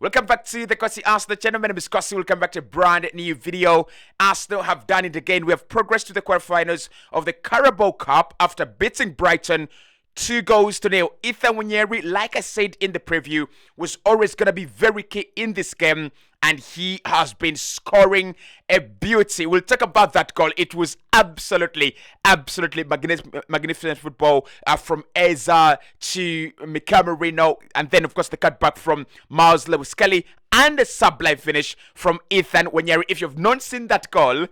Welcome back to the Cossy Arsenal channel. My name is Cossy. Welcome back to a brand new video. Arsenal have done it again. We have progressed to the quarterfinals of the Carabao Cup after beating Brighton 2-0. Ethan Nwaneri, like I said in the preview, was always going to be very key in this game, and he has been scoring a beauty. We'll talk about that goal. It was absolutely magnificent football from Eza to Mikel Arteta, and then of course the cutback from Miles Lewis-Kelly, and a sublime finish from Ethan Nwaneri. If you've not seen that goal,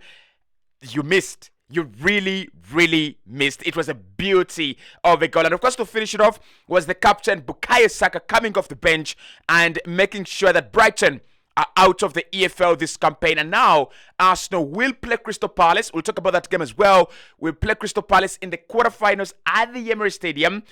you missed. You really missed. It was a beauty of a goal. And of course, to finish it off was the captain, Bukayo Saka, coming off the bench and making sure that Brighton are out of the EFL this campaign. And now, Arsenal will play Crystal Palace. We'll talk about that game as well. We'll play Crystal Palace in the quarterfinals at the Emirates Stadium.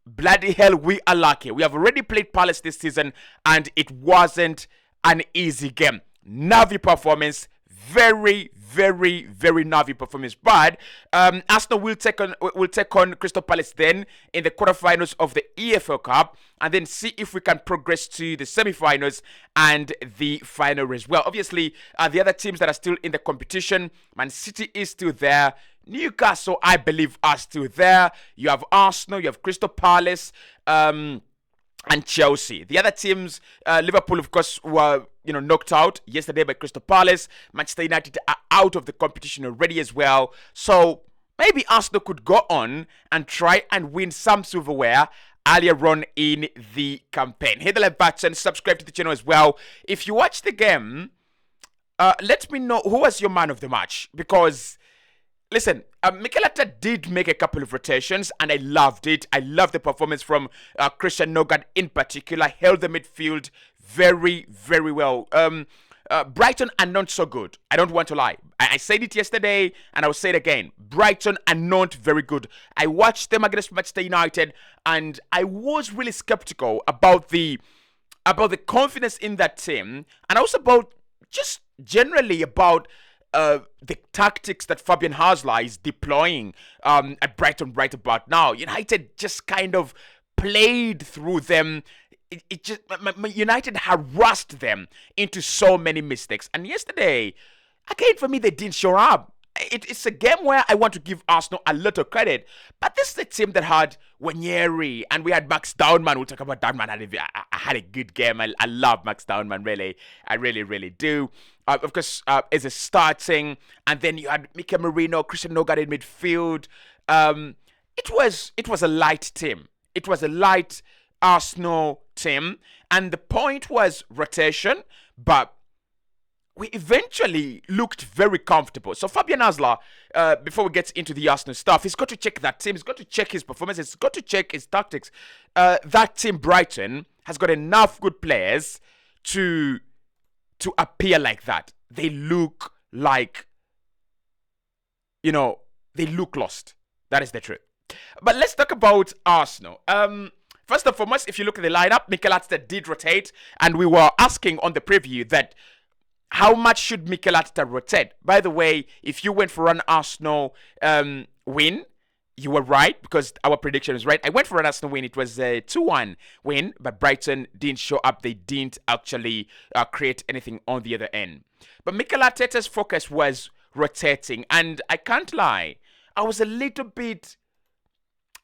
Bloody hell, we are lucky. We have already played Palace this season, and it wasn't an easy game. Navi performance. Very Navi performance. But Arsenal will take on Crystal Palace then in the quarterfinals of the EFL Cup, and then see if we can progress to the semi-finals and the final as well. Obviously, the other teams that are still in the competition, Man City is still there. Newcastle, I believe, are still there. You have Arsenal, you have Crystal Palace, and Chelsea. The other teams, Liverpool, of course, were knocked out yesterday by Crystal Palace. Manchester United are out of the competition already as well. So maybe Arsenal could go on and try and win some silverware earlier on in the campaign. Hit the like button, subscribe to the channel as well. If you watch the game, let me know who was your man of the match, because listen, Mikel Arteta did make a couple of rotations, and I loved it. I loved the performance from Christian Nogard in particular. Held the midfield very well. Brighton are not so good. I don't want to lie. I said it yesterday, and I will say it again. Brighton are not very good. I watched them against Manchester United, and I was really skeptical about the confidence in that team, and also about just generally about the tactics that Fabian Hasler is deploying at Brighton right about now. United just kind of played through them. United harassed them into so many mistakes. And yesterday, again, for me, they didn't show up. It's a game where I want to give Arsenal a lot of credit, but this is a team that had Nwaneri, and we had Max Downman. We'll talk about Downman. I had a good game. I love Max Downman, really. I really do. Of course, as a starting, and then you had Mikel Arteta, Christian Nogard in midfield. It was a light team. It was a light Arsenal team, and the point was rotation, but we eventually looked very comfortable. So Fabian Hasler, before we get into the Arsenal stuff, he's got to check that team. He's got to check his performance. He's got to check his tactics. That team, Brighton, has got enough good players to appear like that. They look like, they look lost. That is the truth. But let's talk about Arsenal. First and foremost, if you look at the lineup, Mikel Arteta did rotate, and we were asking on the preview that how much should Mikel Arteta rotate? By the way, if you went for an Arsenal win, you were right, because our prediction was right. I went for an Arsenal win. It was a 2-1 win, but Brighton didn't show up. They didn't actually create anything on the other end. But Mikel Arteta's focus was rotating, and I can't lie, I was a little bit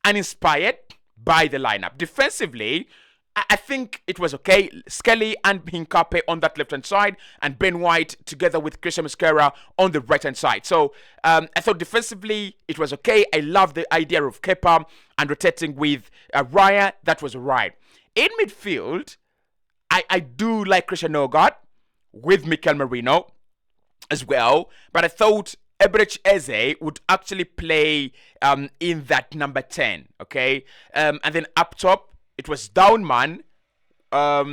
uninspired by the lineup. Defensively, I think it was okay. Skelly and Hincape on that left-hand side, and Ben White together with Christian Mosquera on the right-hand side. So I thought defensively it was okay. I love the idea of Kepa and rotating with Raya. That was right. In midfield, I do like Christian Nogard with Mikel Arteta as well, but I thought Ebrech Eze would actually play in that number 10, okay? And then up top, it was Downman, Nwaneri,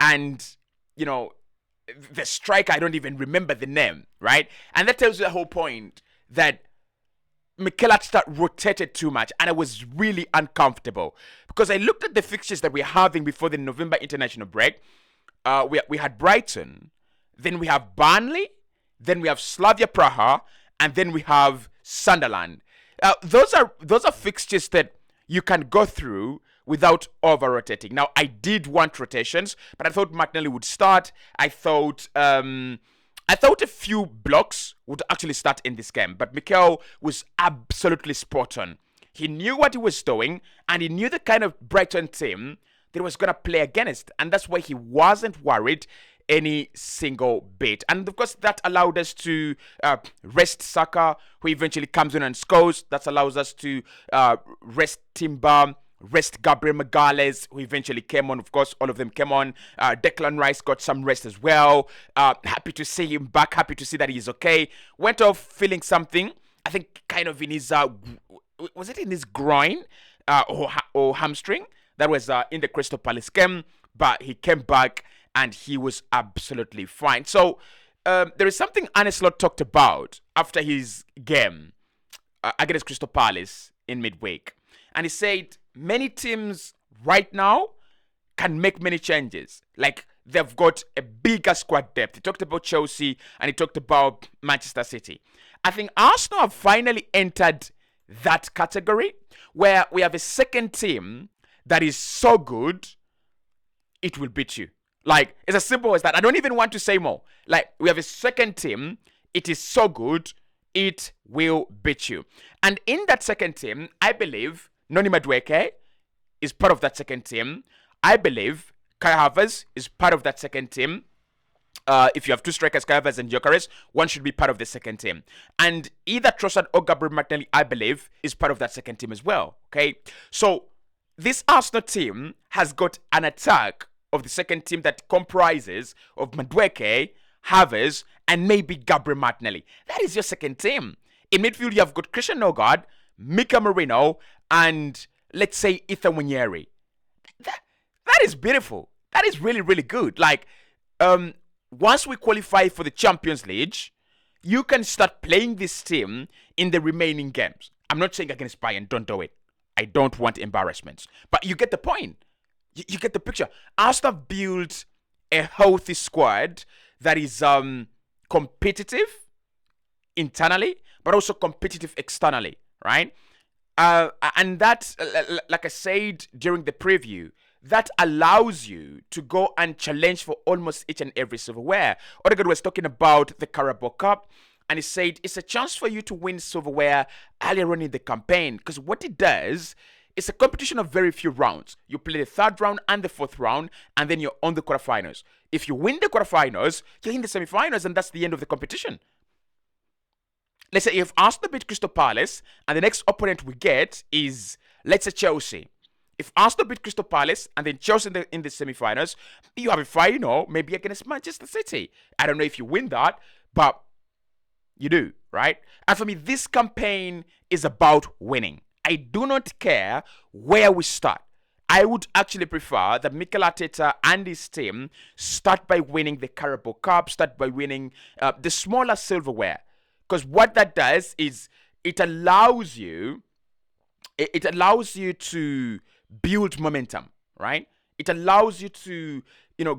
and, the striker, I don't even remember the name, right? And that tells you the whole point, that Mikel Arteta rotated too much, and I was really uncomfortable, because I looked at the fixtures that we're having before the November international break. We had Brighton, then we have Burnley, then we have Slavia Praha, and then we have Sunderland. Those are fixtures that you can go through without over-rotating. Now, I did want rotations, but I thought Martinelli would start. I thought a few blocks would actually start in this game, but Mikel was absolutely spot on. He knew what he was doing, and he knew the kind of Brighton team that he was going to play against, and that's why he wasn't worried any single bit. And of course, that allowed us to rest Saka, who eventually comes in and scores. That allows us to rest Timber, rest Gabriel Magalhaes, who eventually came on. Of course, all of them came on. Declan Rice got some rest as well. Happy to see him back. Happy to see that he's okay. Went off feeling something. I think kind of in his was it in his groin or hamstring? That was in the Crystal Palace game, but he came back and he was absolutely fine. So there is something Arne Slot talked about after his game against Crystal Palace in midweek, and he said many teams right now can make many changes. Like, they've got a bigger squad depth. He talked about Chelsea and he talked about Manchester City. I think Arsenal have finally entered that category where we have a second team that is so good, it will beat you. Like, it's as simple as that. I don't even want to say more. Like, we have a second team, it is so good, it will beat you. And in that second team, I believe Noni Madueke is part of that second team. I believe Kai Havertz is part of that second team. If you have two strikers, Kai Havertz and Gyökeres, one should be part of the second team. And either Trossard or Gabriel Martinelli, I believe, is part of that second team as well. Okay? So, this Arsenal team has got an attack of the second team that comprises of Madueke, Havertz, and maybe Gabriel Martinelli. That is your second team. In midfield, you have got Christian Nogard, Mika Marino, and let's say Ethan Nwaneri. That is beautiful. That is really, really good. Like, once we qualify for the Champions League, you can start playing this team in the remaining games. I'm not saying against Bayern, don't do it. I don't want embarrassments. But you get the point. You get the picture. Arsenal built a healthy squad that is competitive internally, but also competitive externally, right? And that, like I said during the preview, that allows you to go and challenge for almost each and every silverware. Odegaard was talking about the Carabao Cup, and he said it's a chance for you to win silverware earlier on in the campaign, because what it does, it's a competition of very few rounds. You play the third round and the fourth round, and then you're on the quarterfinals. If you win the quarterfinals, you're in the semifinals, and that's the end of the competition. Let's say if Arsenal beat Crystal Palace, and the next opponent we get is, let's say, Chelsea. If Arsenal beat Crystal Palace and then Chelsea in the semi-finals, you have a final maybe against Manchester City. I don't know if you win that, but you do, right? And for me, this campaign is about winning. I do not care where we start. I would actually prefer that Mikel Arteta and his team start by winning the Carabao Cup, start by winning the smaller silverware. Because what that does is it allows you to build momentum, right? It allows you to,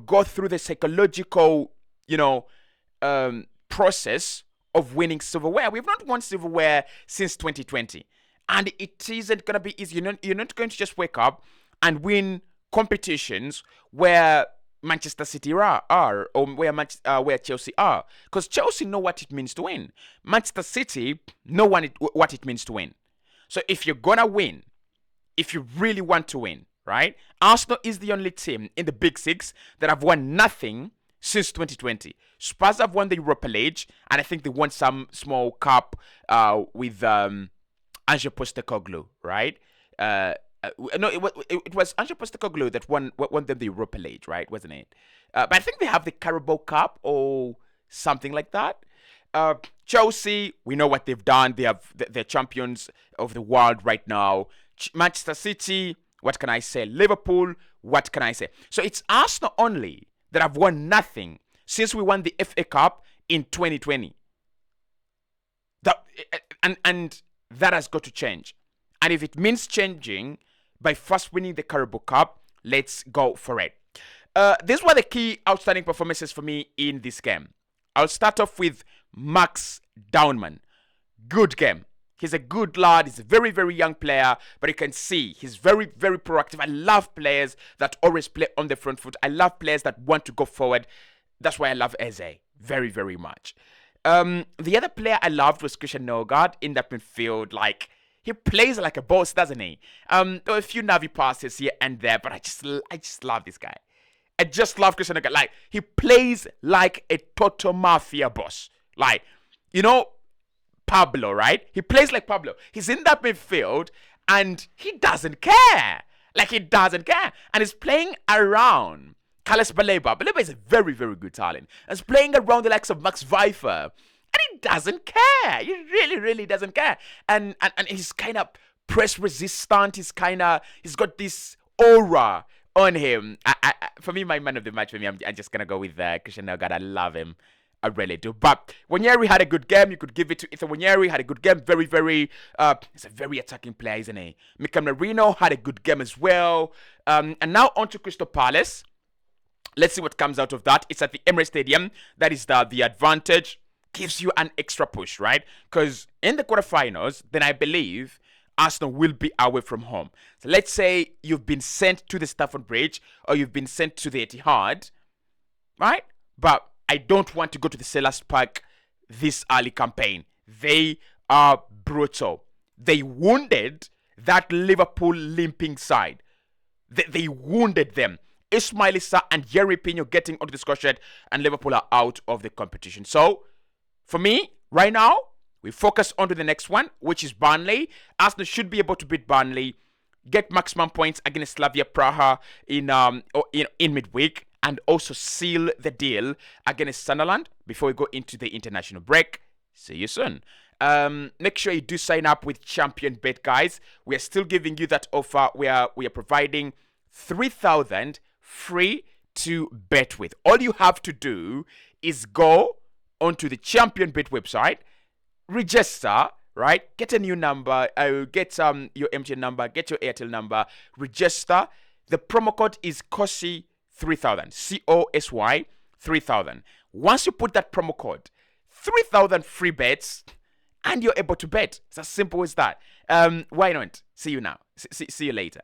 go through the psychological, process of winning silverware. We've not won silverware since 2020. And it isn't going to be easy. You're not going to just wake up and win competitions where Manchester City are or where Chelsea are. Because Chelsea know what it means to win. Manchester City know what it means to win. So if you're going to win, if you really want to win, right? Arsenal is the only team in the Big Six that have won nothing since 2020. Spurs have won the Europa League, and I think they won some small cup with Ange Postecoglou, right? No, it was Ange Postecoglou that won them the Europa League, right? Wasn't it? But I think they have the Carabao Cup or something like that. Chelsea, we know what they've done. They're champions of the world right now. Manchester City, what can I say? Liverpool, what can I say? So it's Arsenal only that have won nothing since we won the FA Cup in 2020. And that has got to change. And if it means changing by first winning the Carabao Cup, let's go for it. These were the key outstanding performances for me in this game. I'll start off with Max Downman. Good game. He's a good lad. He's a very, very young player, but you can see he's very, very proactive. I love players that always play on the front foot. I love players that want to go forward. That's why I love Eze very, very much. The other player I loved was Christian Nogard in that midfield. Like, he plays like a boss, doesn't he? There were a few Navi passes here and there, but I just love this guy. I just love Christian Nogard. Like, he plays like a total mafia boss. Like, you know, Pablo, right? He plays like Pablo. He's in that midfield and he doesn't care. Like, he doesn't care. And he's playing around Carlos Baleba. Baleba is a very, very good talent. And he's playing around the likes of Max Pfeiffer. And he doesn't care. He really, really doesn't care. And he's kind of press resistant. He's got this aura on him. For me, my man of the match, for me, I'm just going to go with Christian Nogard. I love him. I really do. But Wanyeri had a good game. You could give it to Ethan Wanyeri. Had a good game. Very, very... he's a very attacking player, isn't he? Mikel Marino had a good game as well. And now on to Crystal Palace. Let's see what comes out of that. It's at the Emirates Stadium. That is the advantage. Gives you an extra push, right? Because in the quarterfinals, then I believe Arsenal will be away from home. So let's say you've been sent to the Stamford Bridge or you've been sent to the Etihad, right? But I don't want to go to the Selhurst Park this early campaign. They are brutal. They wounded that Liverpool limping side. They wounded them. Ismail Issa and Yerry Pino getting onto the score sheet, and Liverpool are out of the competition. So, for me, right now, we focus on to the next one, which is Burnley. Arsenal should be able to beat Burnley, get maximum points against Slavia Praha in midweek, and also seal the deal against Sunderland before we go into the international break. See you soon. Make sure you do sign up with Champion Bet, guys. We are still giving you that offer. We are providing 3,000 free to bet with. All you have to do is go onto the Champion Bet website, register, right? Get a new number, get your MTN number, get your Airtel number, register. The promo code is Cossy 3000, COSY 3000. Once you put that promo code, 3,000 free bets, and you're able to bet. It's as simple as that. Why not? See you now. See you later.